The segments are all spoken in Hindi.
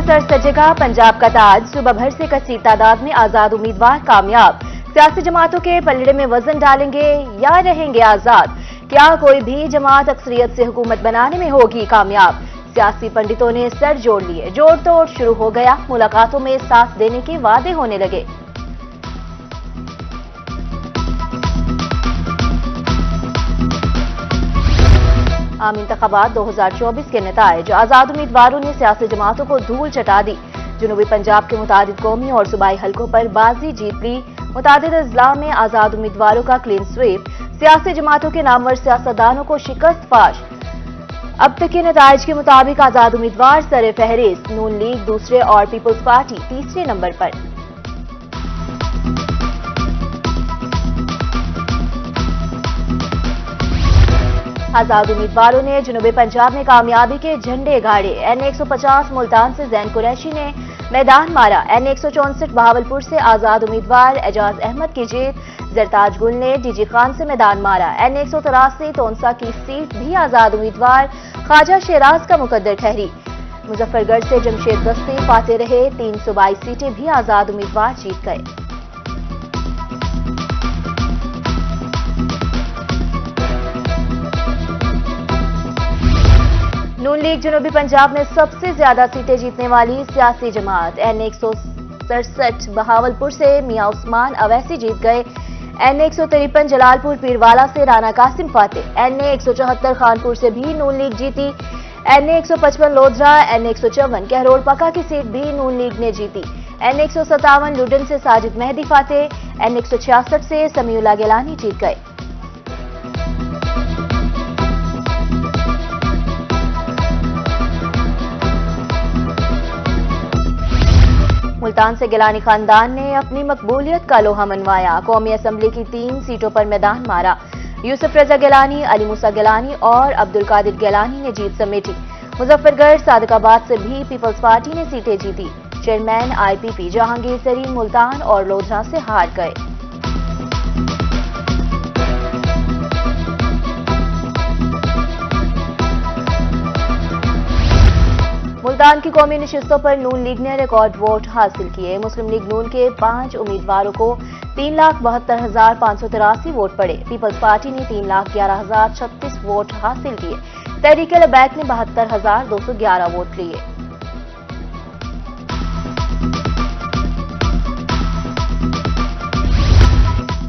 सर सजेगा पंजाब का ताज। सुबह भर से कसी तादाद में आजाद उम्मीदवार कामयाब। सियासी जमातों के पलड़े में वजन डालेंगे या रहेंगे आजाद। क्या कोई भी जमात अक्सरियत से हुकूमत बनाने में होगी कामयाब। सियासी पंडितों ने सर जोड़ लिए। जोड़ तोड़ शुरू हो गया। मुलाकातों में साथ देने के वादे होने लगे। आम इंतखाबात 2024 के नताइज। आजाद उम्मीदवारों ने सियासी जमातों को धूल चटा दी। जनूबी पंजाब के मुतादिद कौमी और सूबाई हलकों पर बाजी जीत ली। मुतादिद अजला में आजाद उम्मीदवारों का क्लीन स्वीप। सियासी जमातों के नामवर सियासतदानों को शिकस्त फाश। अब तक के नताइज के मुताबिक आजाद उम्मीदवार सरे फहरिस्त, नून लीग दूसरे और पीपल्स पार्टी तीसरे नंबर पर। आजाद उम्मीदवारों ने जनूबी पंजाब में कामयाबी के झंडे गाड़े। N150 मुल्तान से जैन कुरैशी ने मैदान मारा। N164 बहावलपुर से आजाद उम्मीदवार एजाज अहमद की जीत। जरताज गुल ने डीजी खान से मैदान मारा। N183 तोनसा की सीट भी आजाद उम्मीदवार ख्वाजा शेराज का मुकद्दर ठहरी। मुजफ्फरगढ़ से जमशेद बस्ती फाते रहे। 3 सूबाई सीटें भी आजाद उम्मीदवार जीत गए। नून लीग जनूबी पंजाब में सबसे ज्यादा सीटें जीतने वाली सियासी जमात। N167 बहावलपुर से मियां उस्मान अवैसी जीत गए। N153 जलालपुर पीरवाला से राना कासिम फाते। N174 खानपुर से भी नून लीग जीती। N155 लोधरा, N154 कहरोड़ पका की सीट भी नून लीग ने जीती। N157 लुडन से साजिद मेहदी फाते। N166 से समीउल्लाह गिलानी जीत गए। मुल्तान से गिलानी खानदान ने अपनी मकबूलियत का लोहा मनवाया। कौमी असम्बली की 3 सीटों पर मैदान मारा। यूसुफ रजा गिलानी, अली मूसा गिलानी और अब्दुल कादिर गिलानी ने जीत समेटी। मुजफ्फरगढ़ सादकाबाद से भी पीपल्स पार्टी ने सीटें जीती। चेयरमैन IPP जहांगीर तरीन मुल्तान और लोधरा से हार गए। मुल्तान की कौमी नशिस्तों पर नून लीग ने रिकॉर्ड वोट हासिल किए। मुस्लिम लीग नून के 5 उम्मीदवारों को 3,72,583 वोट पड़े। पीपल्स पार्टी ने 3,11,036 वोट हासिल किए। तहरीक-ए-लबैक ने 72,211 वोट लिए।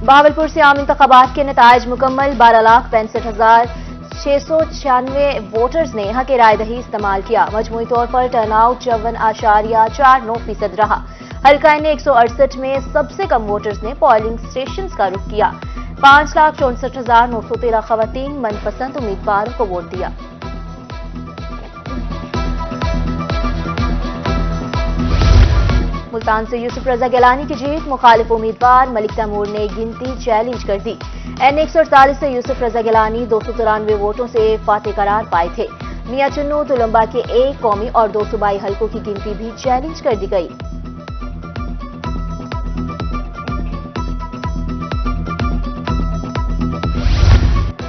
बहावलपुर से आम इंतखाबात के नताइज मुकम्मल। 12,65,696 वोटर्स ने हक राय दही इस्तेमाल किया। मजमूई तौर पर टर्नआउट 54.49% रहा। हल्का N168 में सबसे कम वोटर्स ने पोलिंग स्टेशन का रुख किया। 5,64,913 खवातीन मनपसंद उम्मीदवारों को वोट दिया। मुल्तान से यूसुफ रजा गिलानी की जीत। मुखालिफ उम्मीदवार मलिक तैमूर ने गिनती चैलेंज कर दी। N148 से यूसुफ रजा गिलानी 293 वोटों से फाते करार पाए थे। मियां चुन्नू तुलंबा के 1 कौमी और 2 सूबाई हलकों की गिनती भी चैलेंज कर दी गई।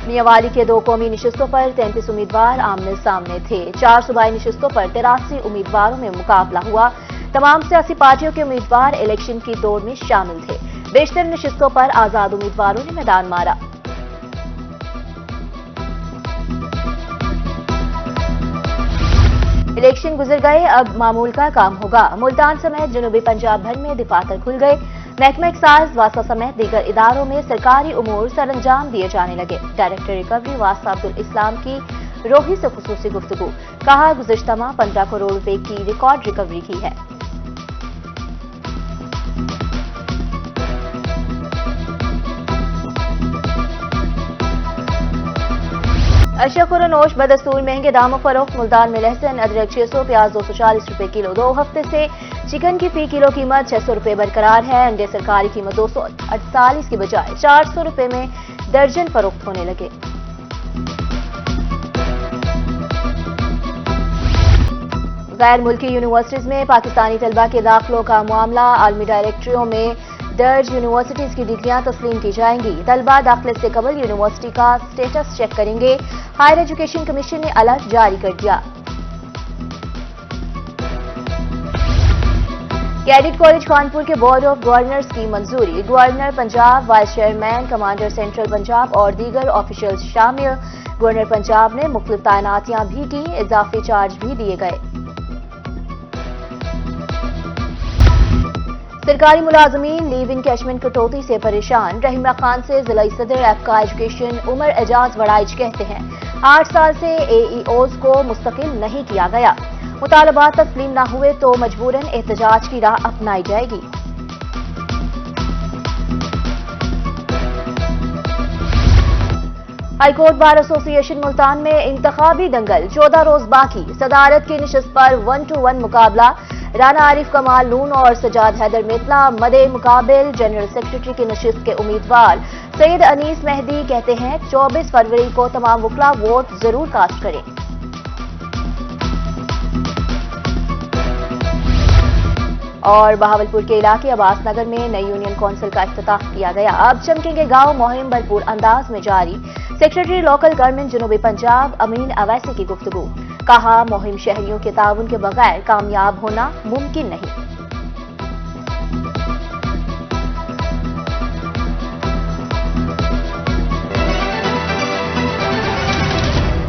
मियांवाली के 2 कौमी निशिस्तों पर 33 उम्मीदवार आमने सामने थे। 4 सूबाई निशिस्तों पर 83 उम्मीदवारों में मुकाबला हुआ। तमाम सियासी पार्टियों के उम्मीदवार इलेक्शन की दौड़ में शामिल थे। बेशतर नशिस्तों पर आजाद उम्मीदवारों ने मैदान मारा। इलेक्शन गुजर गए, अब मामूल का काम होगा। मुल्तान समेत जनूबी पंजाब भर में दफातर खुल गए। महकमा एक्साइज वासा समेत दीगर इदारों में सरकारी उमूर सरअंजाम दिए जाने लगे। डायरेक्टर रिकवरी वासा अब्दुल इस्लाम की रोही से खुसूसी गुफ्तगू। कहा, गुज़िश्ता माह 15 करोड़ रुपए की रिकॉर्ड रिकवरी की है। अशरफ और नोश बदस्तूर महंगे दामों फरोख्त। मुल्तान में लहसुन अदरक 600, प्याज 240 रुपए किलो। 2 हफ्ते से चिकन की फी किलो कीमत 600 रुपए बरकरार है। अंडे सरकारी कीमत 248 की बजाय 400 रुपए में दर्जन फरोख्त होने लगे। गैर मुल्की यूनिवर्सिटीज में पाकिस्तानी तलबा के दाखिलों का मामला। आलमी डायरेक्टरियों में दर्ज यूनिवर्सिटीज की डिग्रियां तस्लीम की जाएंगी। तलबा दाखिले से कबल यूनिवर्सिटी का स्टेटस चेक करेंगे। हायर एजुकेशन कमीशन ने अलर्ट जारी कर दिया। कैडेट कॉलेज कानपुर के बोर्ड ऑफ गवर्नर्स की मंजूरी, governor Punjab, vice chairman, commander central Punjab और दीगर ऑफिशियल्स शामिल। गवर्नर पंजाब ने मुख्तलिफ तैनातियां भी की, इजाफी चार्ज भी दिए गए। सरकारी मुलाजमीन लीव इनकैशमेंट कटौती से परेशान, रहीमा खान से जिला सदर एफका एजुकेशन उमर एजाज वड़ाइच कहते हैं 8 साल से एईओज को मुस्तकिल नहीं किया गया, मुतालबात तस्लीम न हुए तो मजबूरन एहतजाज की राह अपनाई जाएगी। हाईकोर्ट बार एसोसिएशन मुल्तान में इंतखाबी दंगल, 14 रोज बाकी, सदारत की निशस्त पर 1-1 मुकाबला, राना आरिफ कमाल नून और सजाद हैदर मेतला मदे मुकाबिल। जनरल सेक्रेटरी की नशिस्त के उम्मीदवार सैयद अनीस मेहदी कहते हैं 24 फरवरी को तमाम वकला वोट जरूर कास्ट करें। और बहावलपुर के इलाके अब्बास नगर में नई यूनियन काउंसिल का इफ्तिताह किया गया। अब चमकेंगे गांव, मुहिम भरपूर अंदाज में जारी। सेक्रेटरी लोकल गवर्नमेंट जनूबी पंजाब अमीन अवैसी की गुफ्तगू, कहा मुहिम शहरियों के ताउन के बगैर कामयाब होना मुमकिन नहीं।